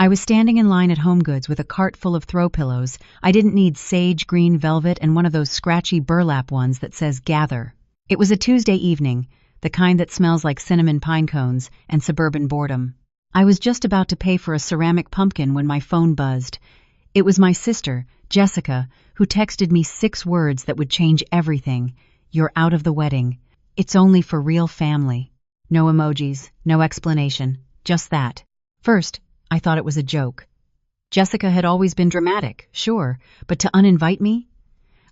I was standing in line at HomeGoods with a cart full of throw pillows. I didn't need sage green velvet and one of those scratchy burlap ones that says gather. It was a Tuesday evening, the kind that smells like cinnamon pine cones and suburban boredom. I was just about to pay for a ceramic pumpkin when my phone buzzed. It was my sister, Jessica, who texted me 6 words that would change everything. You're out of the wedding. It's only for real family. No emojis, no explanation, just that. First, I thought it was a joke. Jessica had always been dramatic, sure, but to uninvite me?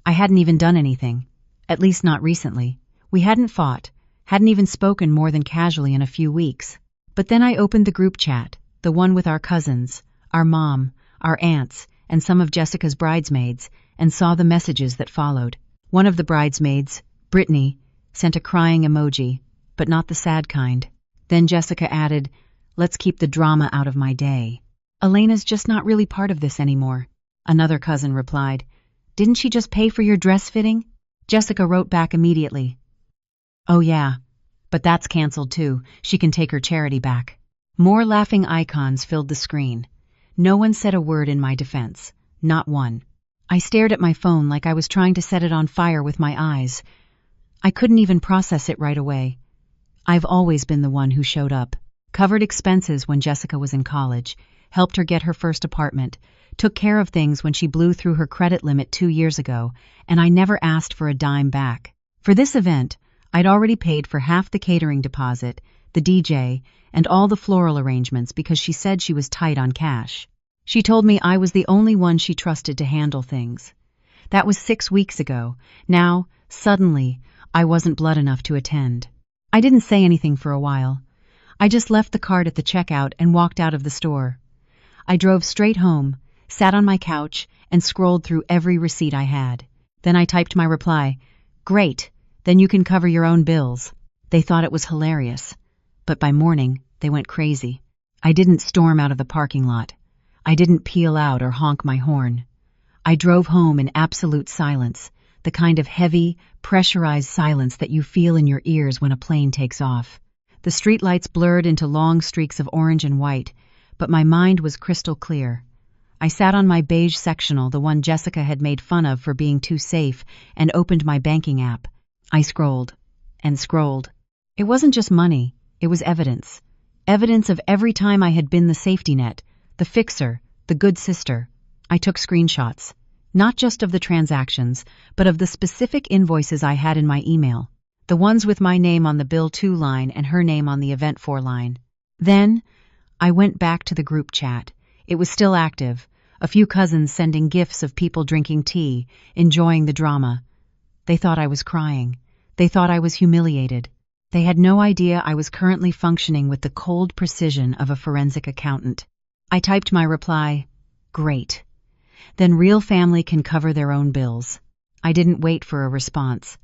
I hadn't even done anything. At least not recently. We hadn't fought, hadn't even spoken more than casually in a few weeks. But then I opened the group chat, the one with our cousins, our mom, our aunts, and some of Jessica's bridesmaids, and saw the messages that followed. One of the bridesmaids, Brittany, sent a crying emoji, but not the sad kind. Then Jessica added, "Let's keep the drama out of my day. Elena's just not really part of this anymore." Another cousin replied, "Didn't she just pay for your dress fitting?" Jessica wrote back immediately, "Oh yeah, but that's canceled too. She can take her charity back." More laughing icons filled the screen. No one said a word in my defense. Not one. I stared at my phone like I was trying to set it on fire with my eyes. I couldn't even process it right away. I've always been the one who showed up. Covered expenses when Jessica was in college, helped her get her first apartment, took care of things when she blew through her credit limit 2 years ago, and I never asked for a dime back. For this event, I'd already paid for half the catering deposit, the DJ, and all the floral arrangements because she said she was tight on cash. She told me I was the only one she trusted to handle things. That was 6 weeks ago. Now, suddenly, I wasn't blood enough to attend. I didn't say anything for a while. I just left the card at the checkout and walked out of the store. I drove straight home, sat on my couch, and scrolled through every receipt I had. Then I typed my reply, "Great, then you can cover your own bills." They thought it was hilarious. But by morning, they went crazy. I didn't storm out of the parking lot. I didn't peel out or honk my horn. I drove home in absolute silence, the kind of heavy, pressurized silence that you feel in your ears when a plane takes off. The streetlights blurred into long streaks of orange and white, but my mind was crystal clear. I sat on my beige sectional, the one Jessica had made fun of for being too safe, and opened my banking app. I scrolled and scrolled. It wasn't just money, it was evidence. Evidence of every time I had been the safety net, the fixer, the good sister. I took screenshots, not just of the transactions, but of the specific invoices I had in my email. The ones with my name on the bill 2 line and her name on the event 4 line. Then, I went back to the group chat. It was still active, a few cousins sending gifs of people drinking tea, enjoying the drama. They thought I was crying. They thought I was humiliated. They had no idea I was currently functioning with the cold precision of a forensic accountant. I typed my reply, "Great. Then real family can cover their own bills." I didn't wait for a response.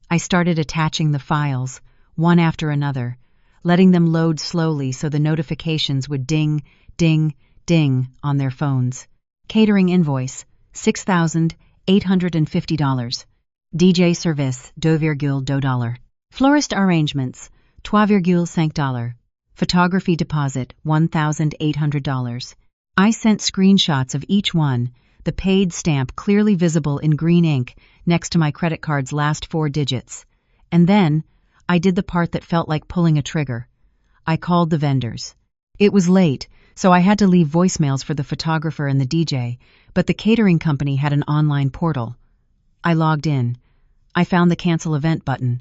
I started attaching the files, one after another, letting them load slowly so the notifications would ding, ding, ding on their phones. Catering invoice, $6,850. DJ service, $2,2. Florist arrangements, $3,5. Photography deposit, $1,800. I sent screenshots of each one, the paid stamp clearly visible in green ink next to my credit card's last 4 digits. And then, I did the part that felt like pulling a trigger. I called the vendors. It was late, so I had to leave voicemails for the photographer and the DJ, but the catering company had an online portal. I logged in. I found the cancel event button.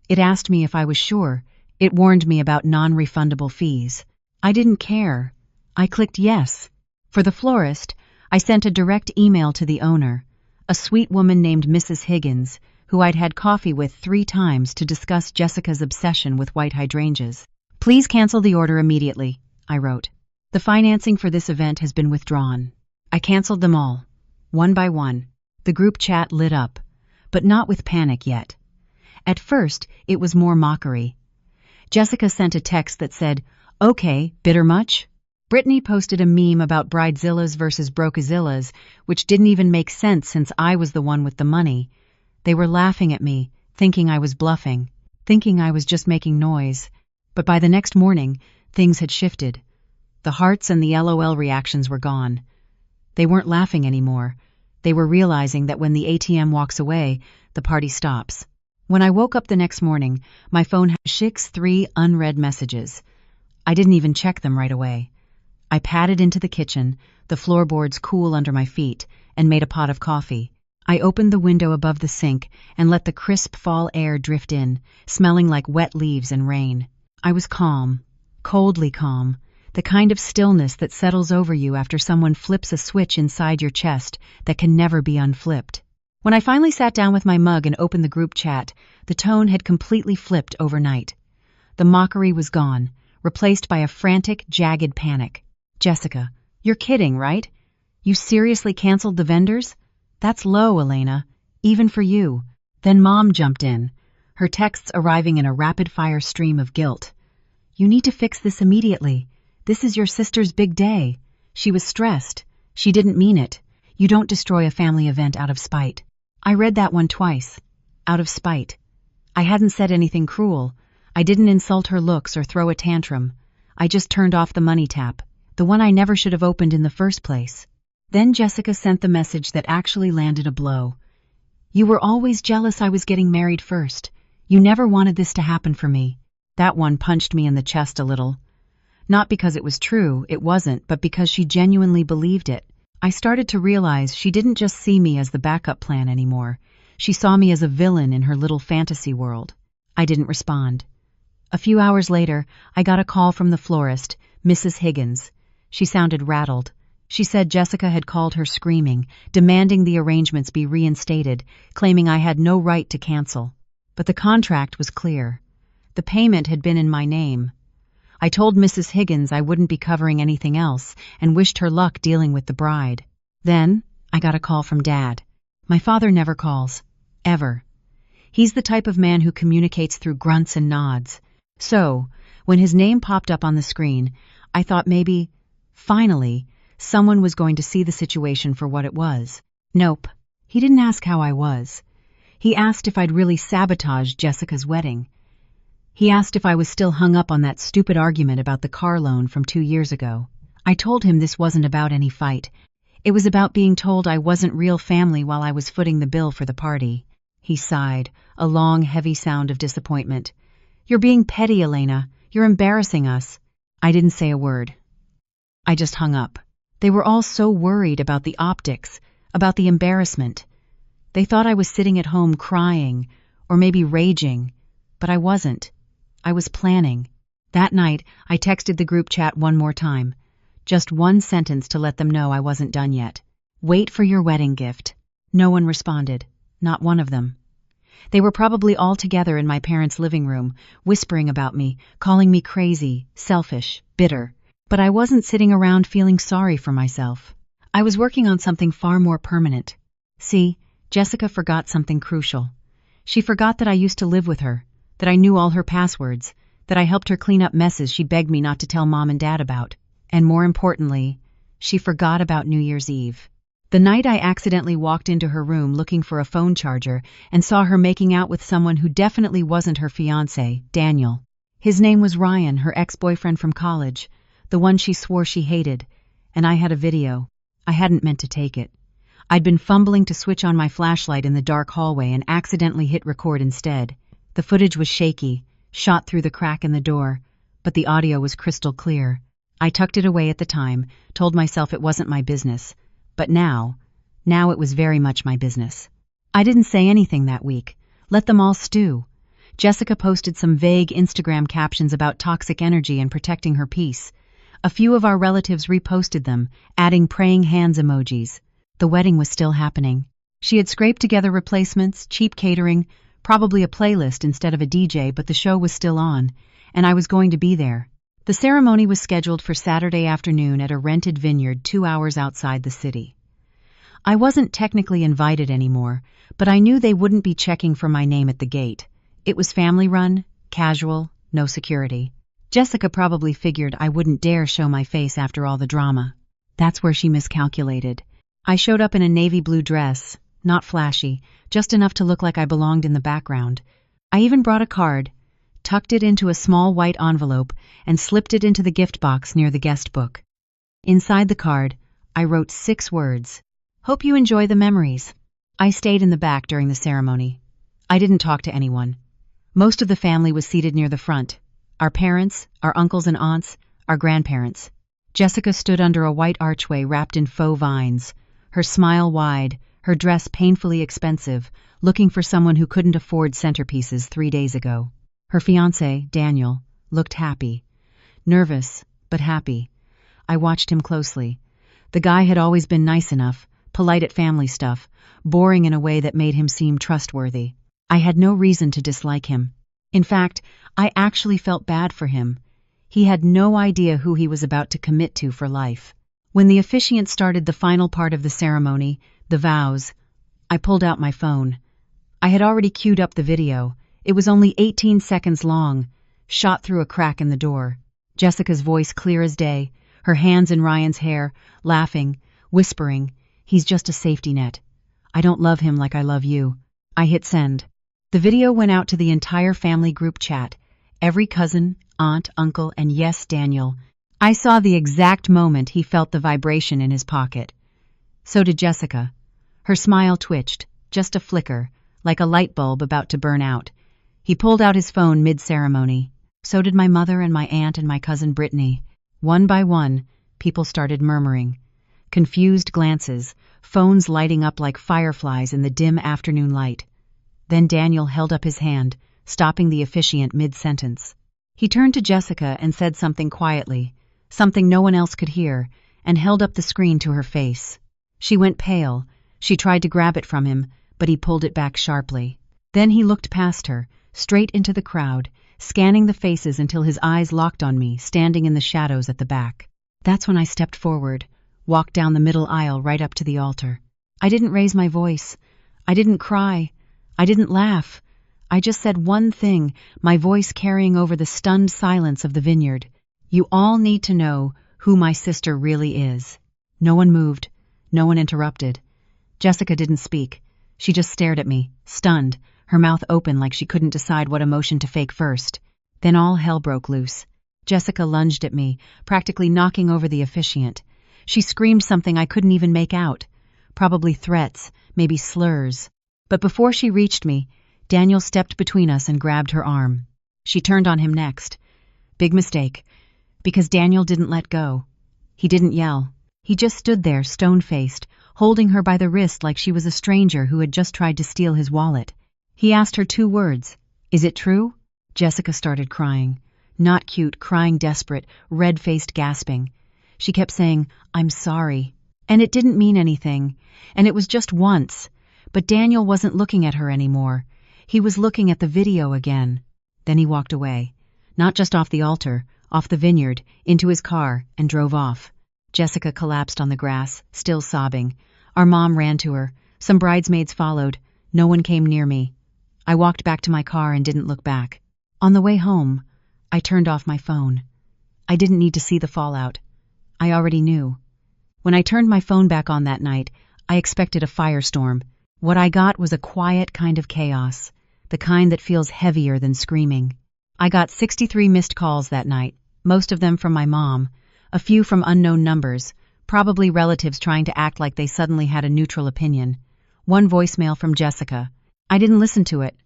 It asked me if I was sure. It warned me about non-refundable fees. I didn't care. I clicked yes. For the florist, I sent a direct email to the owner, a sweet woman named Mrs. Higgins, who I'd had coffee with 3 times to discuss Jessica's obsession with white hydrangeas. "Please cancel the order immediately," I wrote. "The financing for this event has been withdrawn." I canceled them all, one by one. The group chat lit up, but not with panic yet. At first, it was more mockery. Jessica sent a text that said, "Okay, bitter much?" Brittany posted a meme about bridezillas versus brokezillas, which didn't even make sense since I was the one with the money. They were laughing at me, thinking I was bluffing, thinking I was just making noise. But by the next morning, things had shifted. The hearts and the LOL reactions were gone. They weren't laughing anymore. They were realizing that when the ATM walks away, the party stops. When I woke up the next morning, my phone had 3 unread messages. I didn't even check them right away. I padded into the kitchen, the floorboards cool under my feet, and made a pot of coffee. I opened the window above the sink and let the crisp fall air drift in, smelling like wet leaves and rain. I was calm, coldly calm, the kind of stillness that settles over you after someone flips a switch inside your chest that can never be unflipped. When I finally sat down with my mug and opened the group chat, the tone had completely flipped overnight. The mockery was gone, replaced by a frantic, jagged panic. Jessica, you're kidding, right? You seriously canceled the vendors? That's low, Elena, even for you. Then Mom jumped in, her texts arriving in a rapid-fire stream of guilt. You need to fix this immediately. This is your sister's big day. She was stressed. She didn't mean it. You don't destroy a family event out of spite. I read that one twice. Out of spite. I hadn't said anything cruel. I didn't insult her looks or throw a tantrum. I just turned off the money tap, the one I never should have opened in the first place. Then Jessica sent the message that actually landed a blow. You were always jealous I was getting married first. You never wanted this to happen for me. That one punched me in the chest a little. Not because it was true, it wasn't, but because she genuinely believed it. I started to realize she didn't just see me as the backup plan anymore. She saw me as a villain in her little fantasy world. I didn't respond. A few hours later, I got a call from the florist, Mrs. Higgins. She sounded rattled. She said Jessica had called her screaming, demanding the arrangements be reinstated, claiming I had no right to cancel. But the contract was clear. The payment had been in my name. I told Mrs. Higgins I wouldn't be covering anything else and wished her luck dealing with the bride. Then I got a call from Dad. My father never calls. Ever. He's the type of man who communicates through grunts and nods. So, when his name popped up on the screen, I thought maybe, finally, someone was going to see the situation for what it was. Nope. He didn't ask how I was. He asked if I'd really sabotaged Jessica's wedding. He asked if I was still hung up on that stupid argument about the car loan from 2 years ago. I told him this wasn't about any fight. It was about being told I wasn't real family while I was footing the bill for the party. He sighed, a long, heavy sound of disappointment. You're being petty, Elena. You're embarrassing us. I didn't say a word. I just hung up. They were all so worried about the optics, about the embarrassment. They thought I was sitting at home crying, or maybe raging, but I wasn't. I was planning. That night, I texted the group chat one more time. Just one sentence to let them know I wasn't done yet. Wait for your wedding gift. No one responded. Not one of them. They were probably all together in my parents' living room, whispering about me, calling me crazy, selfish, bitter. But I wasn't sitting around feeling sorry for myself. I was working on something far more permanent. See, Jessica forgot something crucial. She forgot that I used to live with her, that I knew all her passwords, that I helped her clean up messes she begged me not to tell Mom and Dad about. And more importantly, she forgot about New Year's Eve. The night I accidentally walked into her room looking for a phone charger and saw her making out with someone who definitely wasn't her fiancé, Daniel. His name was Ryan, her ex-boyfriend from college, the one she swore she hated, and I had a video. I hadn't meant to take it. I'd been fumbling to switch on my flashlight in the dark hallway and accidentally hit record instead. The footage was shaky, shot through the crack in the door, but the audio was crystal clear. I tucked it away at the time, told myself it wasn't my business. But now it was very much my business. I didn't say anything that week. Let them all stew. Jessica posted some vague Instagram captions about toxic energy and protecting her peace. A few of our relatives reposted them, adding praying hands emojis. The wedding was still happening. She had scraped together replacements, cheap catering, probably a playlist instead of a DJ, but the show was still on, and I was going to be there. The ceremony was scheduled for Saturday afternoon at a rented vineyard 2 hours outside the city. I wasn't technically invited anymore, but I knew they wouldn't be checking for my name at the gate. It was family-run, casual, no security. Jessica probably figured I wouldn't dare show my face after all the drama. That's where she miscalculated. I showed up in a navy blue dress, not flashy, just enough to look like I belonged in the background. I even brought a card, tucked it into a small white envelope, and slipped it into the gift box near the guest book. Inside the card, I wrote 6 words. Hope you enjoy the memories. I stayed in the back during the ceremony. I didn't talk to anyone. Most of the family was seated near the front. Our parents, our uncles and aunts, our grandparents. Jessica stood under a white archway wrapped in faux vines, her smile wide, her dress painfully expensive, looking for someone who couldn't afford centerpieces 3 days ago. Her fiancé, Daniel, looked happy. Nervous, but happy. I watched him closely. The guy had always been nice enough, polite at family stuff, boring in a way that made him seem trustworthy. I had no reason to dislike him. In fact, I actually felt bad for him. He had no idea who he was about to commit to for life. When the officiant started the final part of the ceremony, the vows, I pulled out my phone. I had already queued up the video. It was only 18 seconds long, shot through a crack in the door. Jessica's voice clear as day, her hands in Ryan's hair, laughing, whispering, "He's just a safety net. I don't love him like I love you." I hit send. The video went out to the entire family group chat. Every cousin, aunt, uncle, and yes, Daniel. I saw the exact moment he felt the vibration in his pocket. So did Jessica. Her smile twitched, just a flicker, like a light bulb about to burn out. He pulled out his phone mid-ceremony. So did my mother and my aunt and my cousin Brittany. One by one, people started murmuring. Confused glances, phones lighting up like fireflies in the dim afternoon light. Then Daniel held up his hand, stopping the officiant mid-sentence. He turned to Jessica and said something quietly, something no one else could hear, and held up the screen to her face. She went pale. She tried to grab it from him, but he pulled it back sharply. Then he looked past her, straight into the crowd, scanning the faces until his eyes locked on me, standing in the shadows at the back. That's when I stepped forward, walked down the middle aisle right up to the altar. I didn't raise my voice. I didn't cry. I didn't laugh. I just said one thing, my voice carrying over the stunned silence of the vineyard. You all need to know who my sister really is. No one moved. No one interrupted. Jessica didn't speak. She just stared at me, stunned, her mouth open like she couldn't decide what emotion to fake first. Then all hell broke loose. Jessica lunged at me, practically knocking over the officiant. She screamed something I couldn't even make out. Probably threats, maybe slurs. But before she reached me, Daniel stepped between us and grabbed her arm. She turned on him next. Big mistake, because Daniel didn't let go. He didn't yell. He just stood there, stone-faced, holding her by the wrist like she was a stranger who had just tried to steal his wallet. He asked her 2 words. "Is it true?" Jessica started crying. Not cute, crying desperate, red-faced gasping. She kept saying, "I'm sorry." And it didn't mean anything. And it was just once. But Daniel wasn't looking at her anymore. He was looking at the video again. Then he walked away. Not just off the altar, off the vineyard, into his car, and drove off. Jessica collapsed on the grass, still sobbing. Our mom ran to her. Some bridesmaids followed. No one came near me. I walked back to my car and didn't look back. On the way home, I turned off my phone. I didn't need to see the fallout. I already knew. When I turned my phone back on that night, I expected a firestorm. What I got was a quiet kind of chaos, the kind that feels heavier than screaming. I got 63 missed calls that night, most of them from my mom, a few from unknown numbers, probably relatives trying to act like they suddenly had a neutral opinion. One voicemail from Jessica. I didn't listen to it.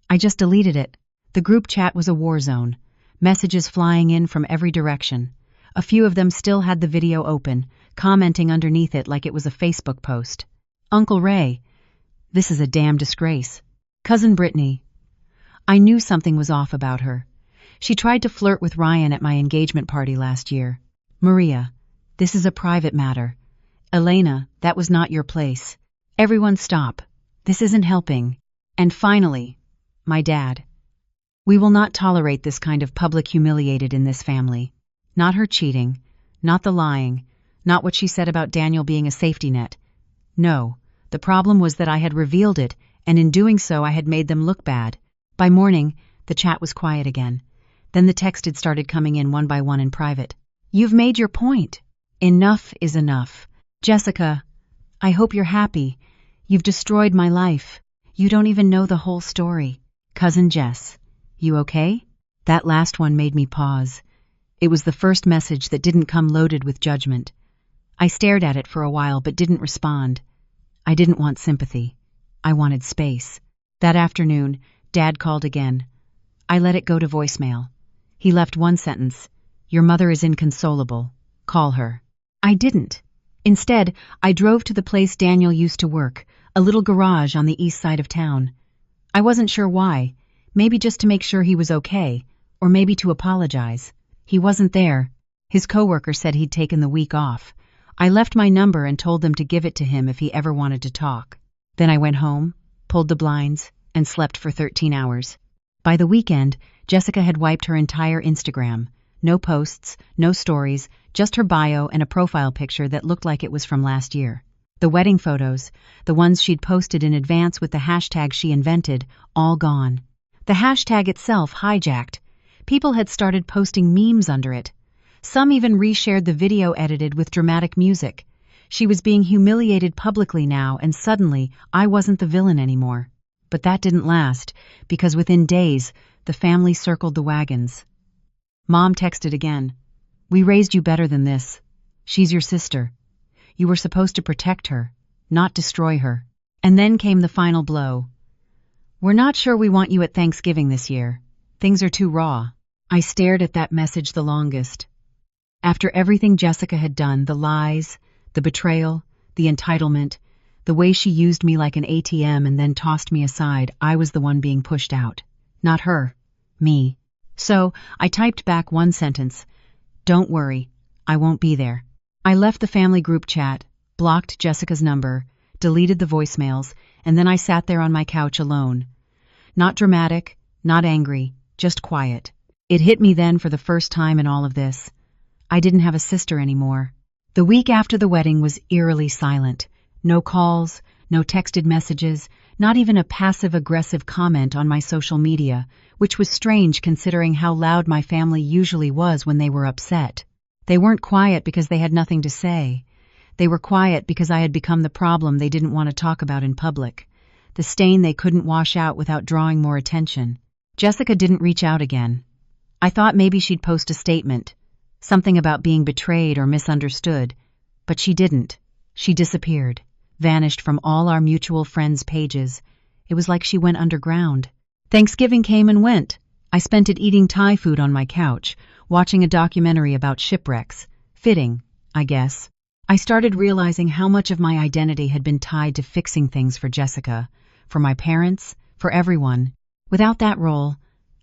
I just deleted it. The group chat was a war zone, messages flying in from every direction. A few of them still had the video open, commenting underneath it like it was a Facebook post. Uncle Ray, this is a damn disgrace. Cousin Brittany. I knew something was off about her. She tried to flirt with Ryan at my engagement party last year. Maria, this is a private matter. Elena, that was not your place. Everyone stop. This isn't helping. And finally, my dad. We will not tolerate this kind of public humiliated in this family. Not her cheating, not the lying, not what she said about Daniel being a safety net. No, the problem was that I had revealed it, and in doing so I had made them look bad. By morning, the chat was quiet again. Then the text had started coming in one by one in private. You've made your point. Enough is enough. Jessica, I hope you're happy. You've destroyed my life. You don't even know the whole story. Cousin Jess, you okay? That last one made me pause. It was the first message that didn't come loaded with judgment, I stared at it for a while but didn't respond. I didn't want sympathy. I wanted space. That afternoon, Dad called again. I let it go to voicemail. He left one sentence: "Your mother is inconsolable. Call her." I didn't. Instead, I drove to the place Daniel used to work, a little garage on the east side of town. I wasn't sure why. Maybe just to make sure he was okay, or maybe to apologize. He wasn't there. His coworker said he'd taken the week off. I left my number and told them to give it to him if he ever wanted to talk. Then I went home, pulled the blinds, and slept for 13 hours. By the weekend, Jessica had wiped her entire Instagram. No posts, no stories, just her bio and a profile picture that looked like it was from last year. The wedding photos, the ones she'd posted in advance with the hashtag she invented, all gone. The hashtag itself hijacked. People had started posting memes under it. Some even reshared the video edited with dramatic music. She was being humiliated publicly now, and suddenly I wasn't the villain anymore. But that didn't last, because within days, the family circled the wagons. Mom texted again. "We raised you better than this. She's your sister. You were supposed to protect her, not destroy her." And then came the final blow. "We're not sure we want you at Thanksgiving this year. Things are too raw." I stared at that message the longest. After everything Jessica had done, the lies, the betrayal, the entitlement, the way she used me like an ATM and then tossed me aside, I was the one being pushed out. Not her. Me. So, I typed back one sentence: "Don't worry, I won't be there." I left the family group chat, blocked Jessica's number, deleted the voicemails, and then I sat there on my couch alone. Not dramatic, not angry, just quiet. It hit me then for the first time in all of this. I didn't have a sister anymore. The week after the wedding was eerily silent. No calls, no texted messages, not even a passive-aggressive comment on my social media, which was strange considering how loud my family usually was when they were upset. They weren't quiet because they had nothing to say. They were quiet because I had become the problem they didn't want to talk about in public, the stain they couldn't wash out without drawing more attention. Jessica didn't reach out again. I thought maybe she'd post a statement, something about being betrayed or misunderstood, but she didn't. She disappeared, vanished from all our mutual friends' pages. It was like she went underground. Thanksgiving came and went. I spent it eating Thai food on my couch, watching a documentary about shipwrecks. Fitting, I guess. I started realizing how much of my identity had been tied to fixing things for Jessica, for my parents, for everyone. Without that role,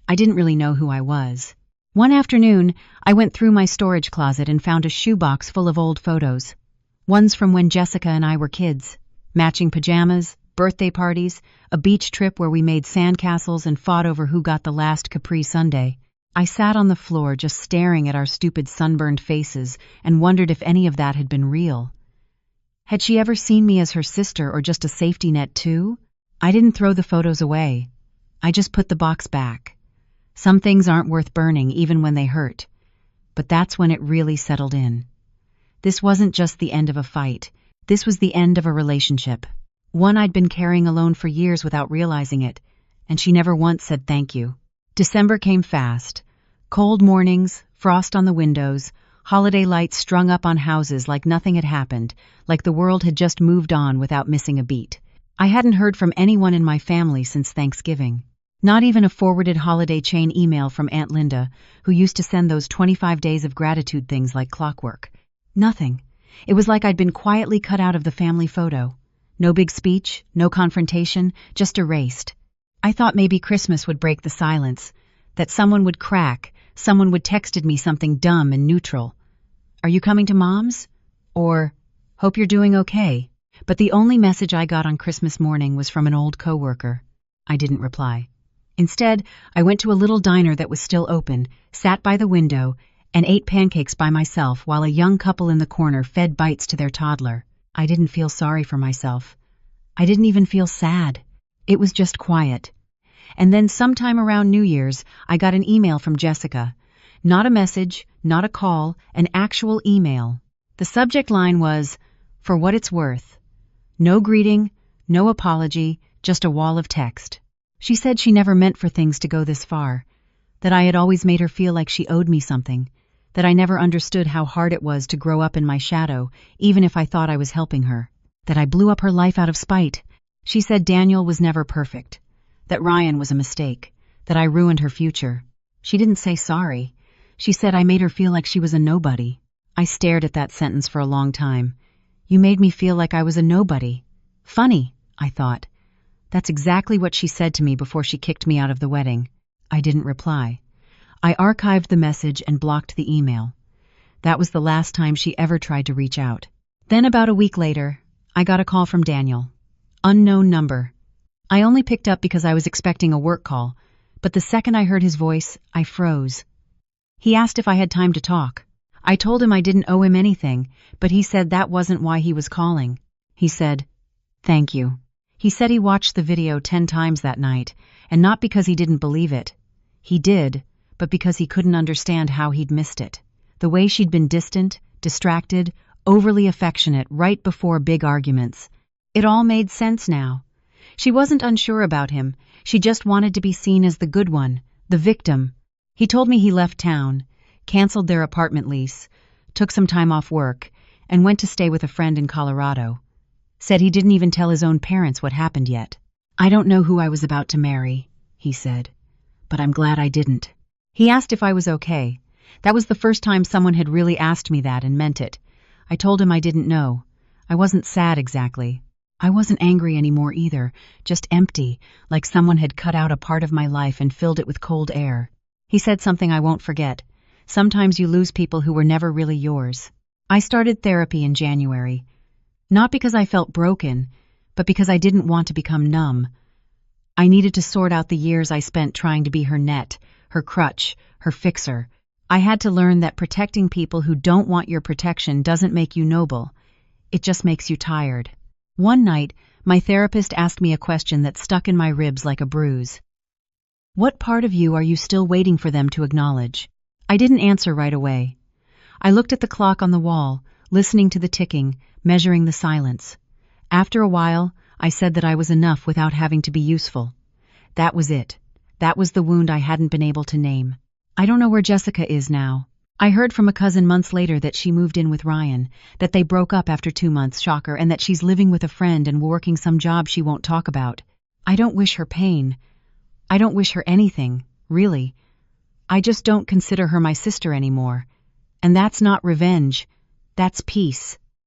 I didn't really know who I was. One afternoon, I went through my storage closet and found a shoebox full of old photos. Ones from when Jessica and I were kids. Matching pajamas, birthday parties, a beach trip where we made sandcastles and fought over who got the last Capri Sundae. I sat on the floor just staring at our stupid sunburned faces and wondered if any of that had been real. Had she ever seen me as her sister or just a safety net too? I didn't throw the photos away. I just put the box back. Some things aren't worth burning even when they hurt. But that's when it really settled in. This wasn't just the end of a fight. This was the end of a relationship. One I'd been carrying alone for years without realizing it, and she never once said thank you. December came fast. Cold mornings, frost on the windows, holiday lights strung up on houses like nothing had happened, like the world had just moved on without missing a beat. I hadn't heard from anyone in my family since Thanksgiving. Not even a forwarded holiday chain email from Aunt Linda, who used to send those 25 days of gratitude things like clockwork. Nothing. It was like I'd been quietly cut out of the family photo. No big speech, no confrontation, just erased. I thought maybe Christmas would break the silence, that someone would crack, someone would texted me something dumb and neutral. "Are you coming to Mom's?" Or, "Hope you're doing okay." But the only message I got on Christmas morning was from an old coworker. I didn't reply. Instead, I went to a little diner that was still open, sat by the window, and ate pancakes by myself while a young couple in the corner fed bites to their toddler. I didn't feel sorry for myself. I didn't even feel sad. It was just quiet. And then sometime around New Year's, I got an email from Jessica. Not a message, not a call, an actual email. The subject line was, "For what it's worth." No greeting, no apology, just a wall of text. She said she never meant for things to go this far, that I had always made her feel like she owed me something, that I never understood how hard it was to grow up in my shadow, even if I thought I was helping her, that I blew up her life out of spite. She said Daniel was never perfect, that Ryan was a mistake, that I ruined her future. She didn't say sorry. She said I made her feel like she was a nobody. I stared at that sentence for a long time. You made me feel like I was a nobody. Funny, I thought. That's exactly what she said to me before she kicked me out of the wedding. I didn't reply. I archived the message and blocked the email. That was the last time she ever tried to reach out. Then about a week later, I got a call from Daniel. Unknown number. I only picked up because I was expecting a work call, but the second I heard his voice, I froze. He asked if I had time to talk. I told him I didn't owe him anything, but he said that wasn't why he was calling. He said, "Thank you." He said he watched the video 10 times that night, and not because he didn't believe it. He did, but because he couldn't understand how he'd missed it. The way she'd been distant, distracted, overly affectionate right before big arguments. It all made sense now. She wasn't unsure about him. She just wanted to be seen as the good one, the victim. He told me he left town, canceled their apartment lease, took some time off work, and went to stay with a friend in Colorado. Said he didn't even tell his own parents what happened yet. I don't know who I was about to marry, he said, but I'm glad I didn't. He asked if I was okay. That was the first time someone had really asked me that and meant it. I told him I didn't know. I wasn't sad exactly. I wasn't angry anymore either, just empty, like someone had cut out a part of my life and filled it with cold air. He said something I won't forget. Sometimes you lose people who were never really yours. I started therapy in January. Not because I felt broken, but because I didn't want to become numb. I needed to sort out the years I spent trying to be her net, her crutch, her fixer. I had to learn that protecting people who don't want your protection doesn't make you noble. It just makes you tired. One night, my therapist asked me a question that stuck in my ribs like a bruise. What part of you are you still waiting for them to acknowledge? I didn't answer right away. I looked at the clock on the wall, listening to the ticking, measuring the silence. After a while, I said that I was enough without having to be useful. That was it. That was the wound I hadn't been able to name. I don't know where Jessica is now. I heard from a cousin months later that she moved in with Ryan, that they broke up after 2 months, shocker, and that she's living with a friend and working some job she won't talk about. I don't wish her pain. I don't wish her anything, really. I just don't consider her my sister anymore. And that's not revenge. That's peace.